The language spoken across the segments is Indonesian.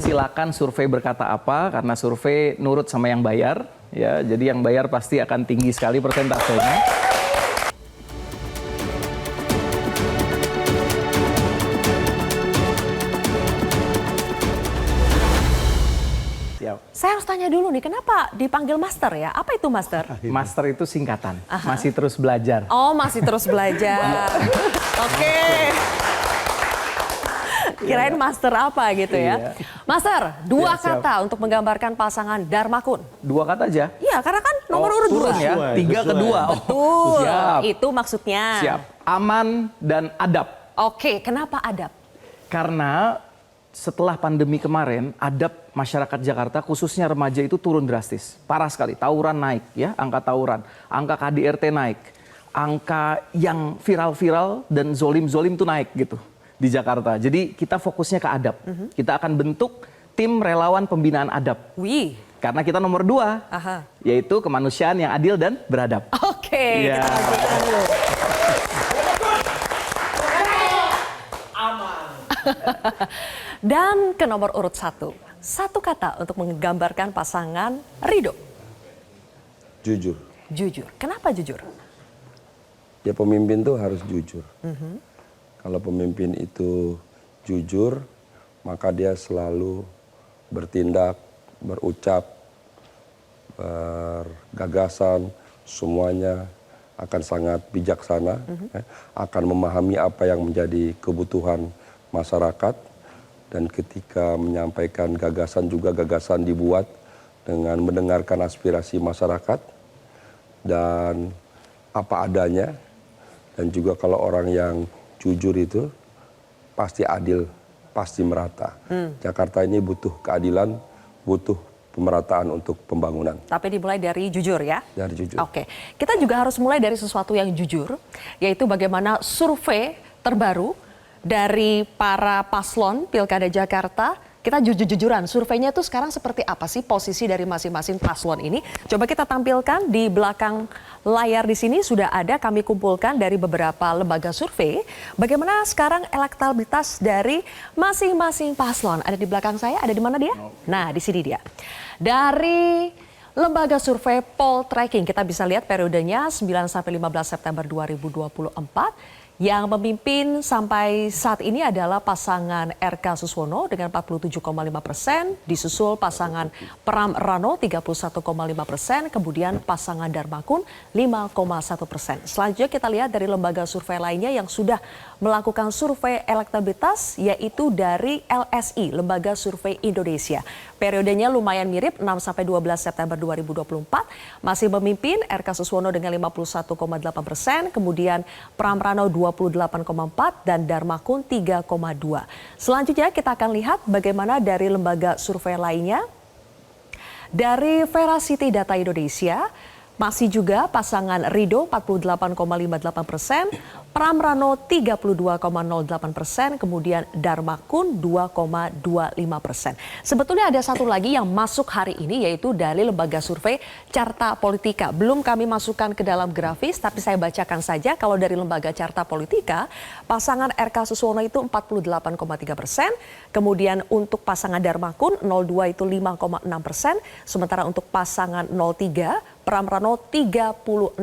Silakan survei berkata apa, karena survei nurut sama yang bayar, ya. Jadi yang bayar pasti akan tinggi sekali persentasenya. Saya harus tanya dulu nih, kenapa dipanggil Master ya? Apa itu Master? Master itu singkatan, masih terus belajar. Oh, masih terus belajar. Oke. Kirain Master apa gitu ya. Master, dua kata untuk menggambarkan pasangan Darmakun. Dua kata aja? Iya, karena kan nomor urut turun dua. Ya, 3 ke 2. Betul, siap. itu maksudnya. Siap, aman dan adab. Oke, kenapa adab? Karena setelah pandemi kemarin, adab masyarakat Jakarta, khususnya remaja itu turun drastis. Parah sekali, tawuran naik ya, angka tawuran. Angka KDRT naik. Angka yang viral-viral dan zolim-zolim itu naik gitu di Jakarta. Jadi kita fokusnya ke adab. Kita akan bentuk tim relawan pembinaan adab. Wih. Karena kita nomor 2, yaitu kemanusiaan yang adil dan beradab. Oke, kita lanjutkan dulu. Dan ke nomor urut 1. Satu kata untuk menggambarkan pasangan Ridho. Jujur. Jujur. Kenapa jujur? Ya pemimpin tuh harus jujur. Kalau pemimpin itu jujur, maka dia selalu bertindak, berucap, bergagasan, semuanya akan sangat bijaksana, akan memahami apa yang menjadi kebutuhan masyarakat, dan ketika menyampaikan gagasan juga gagasan dibuat dengan mendengarkan aspirasi masyarakat dan apa adanya, dan juga kalau orang yang jujur itu pasti adil, pasti merata. Jakarta ini butuh keadilan, butuh pemerataan untuk pembangunan. Tapi dimulai dari jujur ya? Dari jujur. Oke, kita juga harus mulai dari sesuatu yang jujur, yaitu bagaimana survei terbaru dari para paslon Pilkada Jakarta. Kita jujur-jujuran, surveinya itu sekarang seperti apa sih posisi dari masing-masing paslon ini? Coba kita tampilkan di belakang layar di sini sudah ada, kami kumpulkan dari beberapa lembaga survei. Bagaimana sekarang elektabilitas dari masing-masing paslon? Ada di belakang saya, ada di mana dia? Nah, di sini dia. Dari lembaga survei Poltreking, kita bisa lihat periodenya 9 sampai 15 September 2024. Yang memimpin sampai saat ini adalah pasangan RK Suswono dengan 47,5%, disusul pasangan Pram Rano 31,5%, kemudian pasangan Darmakun 5,1%. Selanjutnya kita lihat dari lembaga survei lainnya yang sudah melakukan survei elektabilitas, yaitu dari LSI, Lembaga Survei Indonesia. Periodenya lumayan mirip, 6 sampai 12 September 2024, masih memimpin RK Suswono dengan 51,8%, kemudian Pram Rano 28,4% dan Darmakun 3,2%. Selanjutnya kita akan lihat bagaimana dari lembaga survei lainnya. Dari Veracity Data Indonesia, masih juga pasangan Ridho 48,58%, Pram Rano 32,08%, kemudian Darmakun 2,25%. Sebetulnya ada satu lagi yang masuk hari ini, yaitu dari lembaga survei Carta Politika. Belum kami masukkan ke dalam grafis, tapi saya bacakan saja. Kalau dari lembaga Carta Politika, pasangan RK Suswono itu 48,3%, kemudian untuk pasangan Darmakun 02 itu 5,6%, sementara untuk pasangan 03 Pram Rano 36,5%.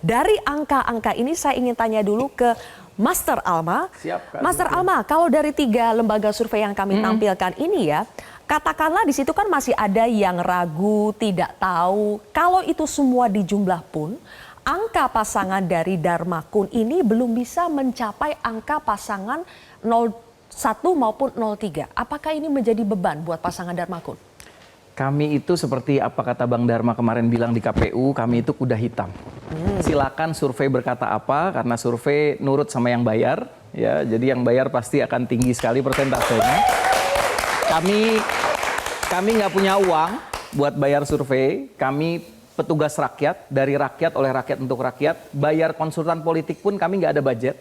Dari angka-angka ini saya ingin tanya dulu ke Master Alma. Siap, Kak. Master Alma, kalau dari 3 lembaga survei yang kami tampilkan ini ya, katakanlah di situ kan masih ada yang ragu, tidak tahu. Kalau itu semua dijumlah pun, angka pasangan dari Darmakun ini belum bisa mencapai angka pasangan 01 maupun 03. Apakah ini menjadi beban buat pasangan Darmakun? Kami itu seperti apa kata Bang Dharma kemarin bilang di KPU, kami itu kuda hitam. Silakan survei berkata apa, karena survei nurut sama yang bayar, ya. Jadi yang bayar pasti akan tinggi sekali persentasenya. Kami nggak punya uang buat bayar survei. Kami petugas rakyat, dari rakyat, oleh rakyat untuk rakyat. Bayar konsultan politik pun kami nggak ada budget.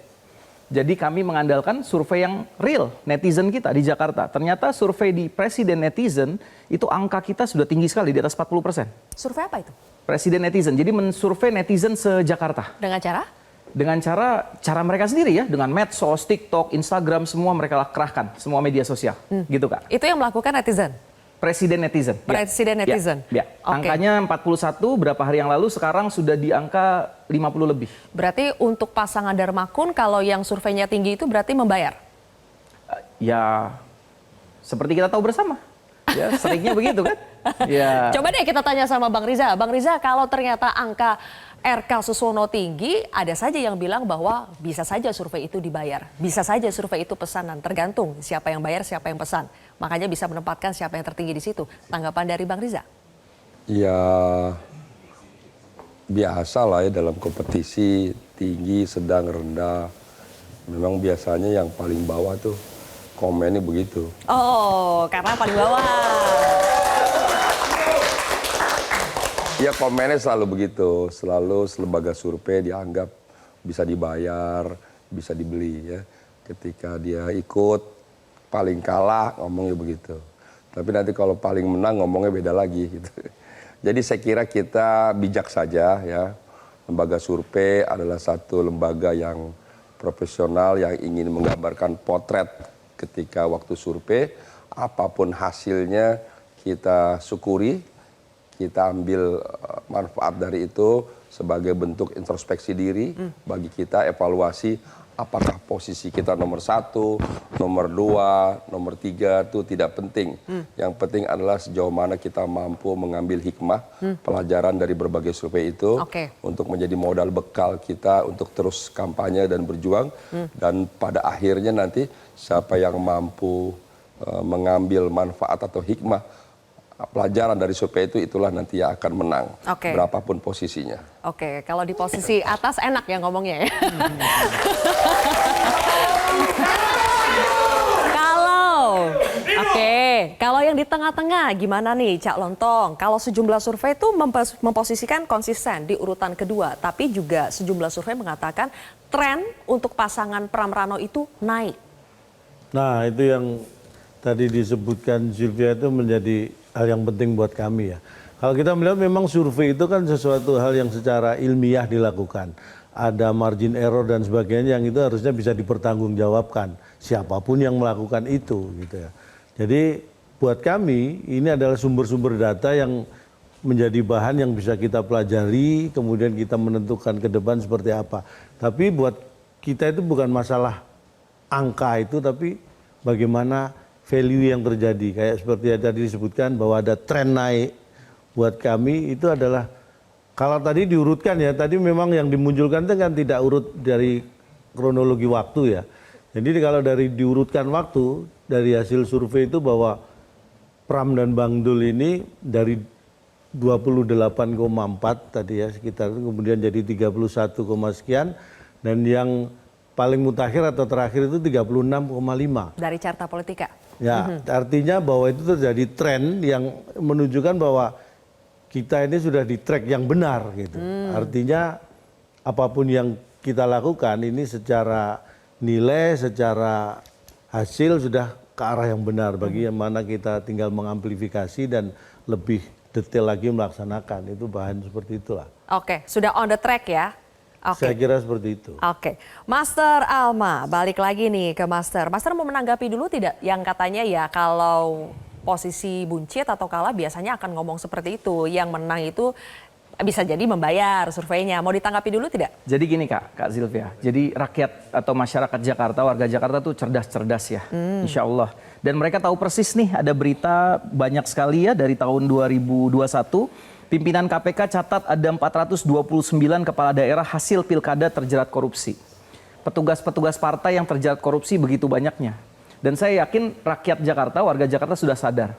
Jadi kami mengandalkan survei yang real, netizen kita di Jakarta. Ternyata survei di Presiden Netizen, itu angka kita sudah tinggi sekali, di atas 40%. Survei apa itu? Presiden Netizen, jadi mensurvei netizen se-Jakarta. Dengan cara? Dengan cara mereka sendiri ya, dengan medsos, TikTok, Instagram, semua mereka kerahkan, semua media sosial, gitu Kak. Itu yang melakukan netizen? Presiden netizen. Presiden netizen. Ya. Oke. Angkanya 41 berapa hari yang lalu, sekarang sudah di angka 50 lebih. Berarti untuk pasangan Darmakun kalau yang surveinya tinggi itu berarti membayar? Ya, seperti kita tahu bersama. Ya, seringnya begitu kan? Ya. Coba deh kita tanya sama Bang Riza. Bang Riza, kalau ternyata angka RK Susono tinggi, ada saja yang bilang bahwa bisa saja survei itu dibayar. Bisa saja survei itu pesanan, tergantung siapa yang bayar, siapa yang pesan. Makanya bisa menempatkan siapa yang tertinggi di situ. Tanggapan dari Bang Riza? Ya biasa lah ya dalam kompetisi tinggi, sedang, rendah. Memang biasanya yang paling bawah tuh komennya begitu. Oh, karena paling bawah. Ya komennya selalu begitu, selalu lembaga survei dianggap bisa dibayar, bisa dibeli ya. Ketika dia ikut paling kalah ngomongnya begitu. Tapi nanti kalau paling menang ngomongnya beda lagi gitu. Jadi saya kira kita bijak saja ya. Lembaga survei adalah satu lembaga yang profesional yang ingin menggambarkan potret ketika waktu survei. Apapun hasilnya kita syukuri. Kita ambil manfaat dari itu sebagai bentuk introspeksi diri bagi kita, evaluasi apakah posisi kita nomor 1, nomor 2, nomor 3 itu tidak penting. Yang penting adalah sejauh mana kita mampu mengambil hikmah, pelajaran dari berbagai survei itu untuk menjadi modal bekal kita untuk terus kampanye dan berjuang. Dan pada akhirnya nanti siapa yang mampu mengambil manfaat atau hikmah pelajaran dari survei itu, itulah nanti yang akan menang, berapapun posisinya. Oke, kalau di posisi atas enak ya ngomongnya ya. Kalau yang di tengah-tengah gimana nih Cak Lontong? Kalau sejumlah survei itu memposisikan konsisten di urutan kedua, tapi juga sejumlah survei mengatakan tren untuk pasangan Pram Rano itu naik. Nah, itu yang tadi disebutkan Sylvia itu menjadi hal yang penting buat kami ya. Kalau kita melihat memang survei itu kan sesuatu hal yang secara ilmiah dilakukan. Ada margin error dan sebagainya yang itu harusnya bisa dipertanggungjawabkan siapapun yang melakukan itu gitu ya. Jadi buat kami ini adalah sumber-sumber data yang menjadi bahan yang bisa kita pelajari, kemudian kita menentukan ke depan seperti apa. Tapi buat kita itu bukan masalah angka itu, tapi bagaimana value yang terjadi. Kayak seperti yang tadi disebutkan bahwa ada tren naik. Buat kami itu adalah, kalau tadi diurutkan ya, tadi memang yang dimunculkan itu kan tidak urut dari kronologi waktu ya. Jadi kalau dari diurutkan waktu, dari hasil survei itu bahwa Pram dan Bang Dul ini dari 28,4 tadi ya sekitar, kemudian jadi 31, sekian, dan yang paling mutakhir atau terakhir itu 36,5. Dari Carta Politika. Ya, artinya bahwa itu terjadi tren yang menunjukkan bahwa kita ini sudah di track yang benar gitu. Artinya apapun yang kita lakukan ini secara nilai, secara hasil sudah ke arah yang benar. Bagaimana kita tinggal mengamplifikasi dan lebih detail lagi melaksanakan. Itu bahan seperti itulah. Oke, sudah on the track ya. Saya kira seperti itu. Oke, Master Alma, balik lagi nih ke Master. Master mau menanggapi dulu tidak yang katanya ya kalau posisi buncit atau kalah biasanya akan ngomong seperti itu. Yang menang itu bisa jadi membayar surveinya. Mau ditanggapi dulu tidak? Jadi gini Kak Sylvia, jadi rakyat atau masyarakat Jakarta, warga Jakarta tuh cerdas-cerdas ya, insya Allah. Dan mereka tahu persis nih ada berita banyak sekali ya dari tahun 2021. Pimpinan KPK catat ada 429 kepala daerah hasil pilkada terjerat korupsi. Petugas-petugas partai yang terjerat korupsi begitu banyaknya. Dan saya yakin rakyat Jakarta, warga Jakarta sudah sadar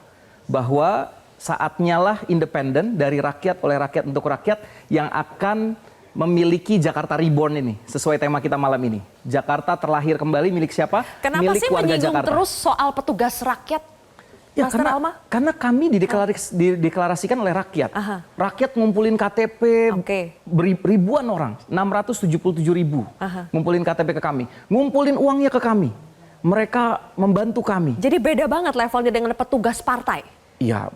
bahwa saatnya lah independen dari rakyat, oleh rakyat untuk rakyat yang akan memiliki Jakarta Reborn ini. Sesuai tema kita malam ini. Jakarta terlahir kembali milik siapa? Kenapa milik sih warga menyinggung Jakarta. Terus soal petugas rakyat? Ya, Master Alma? karena kami dideklarasikan oleh rakyat. Rakyat ngumpulin KTP ribuan orang, 677.000 ngumpulin KTP ke kami. Ngumpulin uangnya ke kami. Mereka membantu kami. Jadi beda banget levelnya dengan petugas partai? Iya,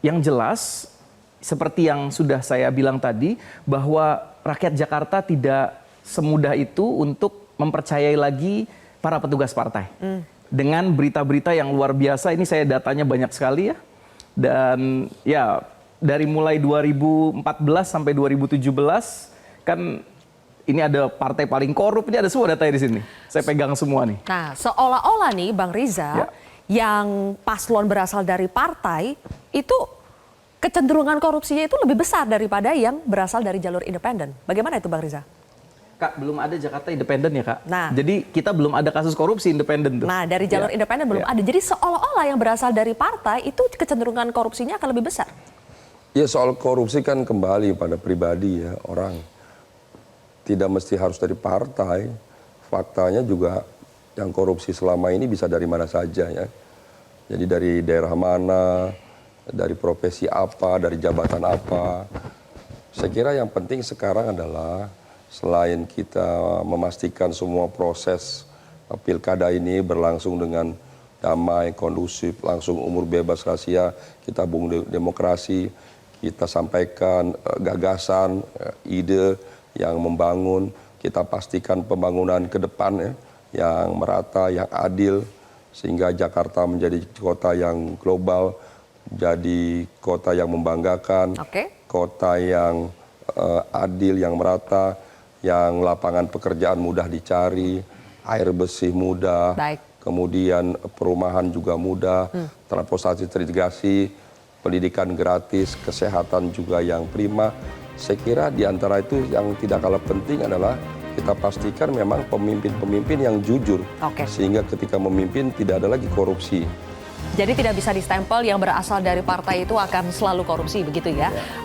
yang jelas seperti yang sudah saya bilang tadi, bahwa rakyat Jakarta tidak semudah itu untuk mempercayai lagi para petugas partai. Dengan berita-berita yang luar biasa, ini saya datanya banyak sekali ya. Dan ya dari mulai 2014 sampai 2017 kan ini ada partai paling korup, ini ada semua datanya di sini. Saya pegang semua nih. Nah, seolah-olah nih Bang Riza, Ya. yang paslon berasal dari partai itu kecenderungan korupsinya itu lebih besar daripada yang berasal dari jalur independen. Bagaimana itu Bang Riza? Kak, belum ada Jakarta independen ya Kak? Nah. Jadi kita belum ada kasus korupsi independen tuh. Nah, dari jalur Ya. independen belum Ya. ada. Jadi seolah-olah yang berasal dari partai itu kecenderungan korupsinya akan lebih besar. Ya soal korupsi kan kembali pada pribadi ya orang. Tidak mesti harus dari partai. Faktanya juga yang korupsi selama ini bisa dari mana saja ya. Jadi dari daerah mana, dari profesi apa, dari jabatan apa. Saya kira yang penting sekarang adalah selain kita memastikan semua proses pilkada ini berlangsung dengan damai, kondusif, langsung umur bebas rahasia, kita bangun demokrasi, kita sampaikan gagasan, ide yang membangun, kita pastikan pembangunan ke depan ya, yang merata, yang adil, sehingga Jakarta menjadi kota yang global, jadi kota yang membanggakan, kota yang adil, yang merata, yang lapangan pekerjaan mudah dicari, air bersih mudah, kemudian perumahan juga mudah, transportasi terintegrasi, pendidikan gratis, kesehatan juga yang prima. Saya kira di antara itu yang tidak kalah penting adalah kita pastikan memang pemimpin-pemimpin yang jujur. Sehingga ketika memimpin tidak ada lagi korupsi. Jadi tidak bisa distempel yang berasal dari partai itu akan selalu korupsi begitu ya.